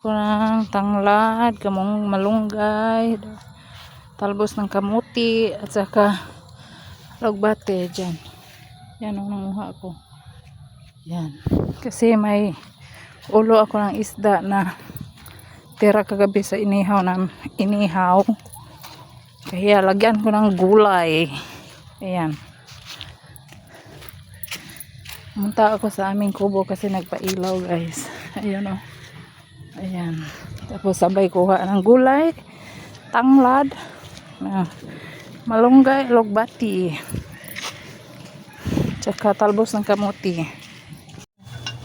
ko ng tanglad, kamong malunggay, talbos ng kamuti, at saka logbate dyan. Yan ang nanguha ko. Yan. Kasi may ulo ako ng isda na tira kagabi sa inihaw. Kaya lagyan ko ng gulay. Ayan. Pumunta ako sa aming kubo kasi nagpailaw, guys. Ayan o. Ayan. Tapos sabay kuha ng gulay, tanglad, malunggay, logbati, tsaka talbos ng kamuti.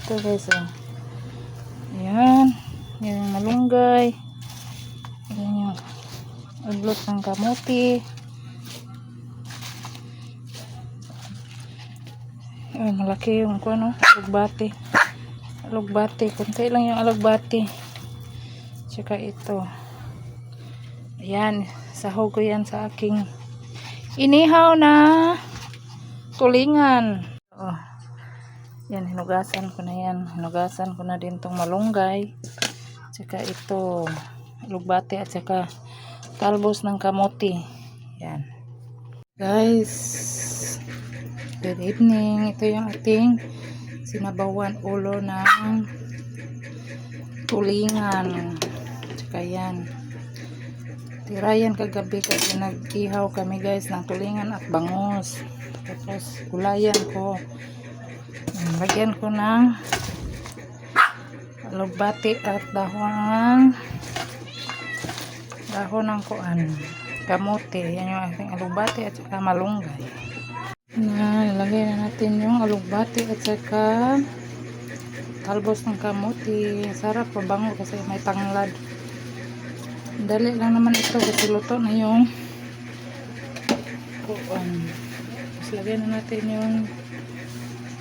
Ito, guys, o. Ayan. Ayan yung malunggay. Ayan yung talbos ng kamuti. Ay, malaki yung alugbati. Alugbati. Kunti lang yung alugbati. Tsaka ito. Ayan. Sahog ko yan sa aking inihaw na tulingan. Oh. Yan, hinugasan ko na yan. Hinugasan ko na din tong malunggay. Tsaka ito. Alugbati at tsaka talbos ng kamote. Yan. Guys. Good evening. Ito yung ating sinabawan ulo ng tulingan. Tsaka yan. Tira yan kagabi kasi nag-ihaw kami, guys, ng tulingan at bangus. Tapos gulayan ko. Lagyan ko ng alugbati at dahon ng kamote. Yan yung ating alugbati at saka malunggay. Nilagay na natin yung alugbati at saka talbos ng kamote. Sarap, pabango kasi may tanglad. Dali lang naman ito kasi luto na yung kuan. Tapos lagyan na natin yung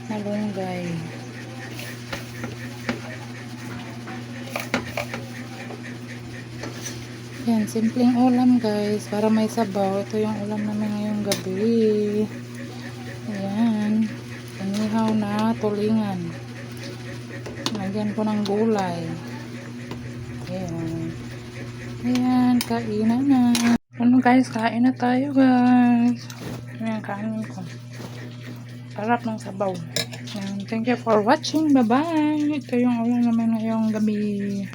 malunggay. Yan, simpleng ulam, guys, para may sabaw. Ito yung ulam namin ngayong gabi. Ayan, inihaw na tulingan. Lagyan ko ng gulay. Ayan. Ayan, kainan na. Ano, guys, kain na tayo, guys. Ayan, kainin ko. Sarap ng sabaw. Ayan, thank you for watching. Bye-bye. Ito yung ulam namin ngayong gabi.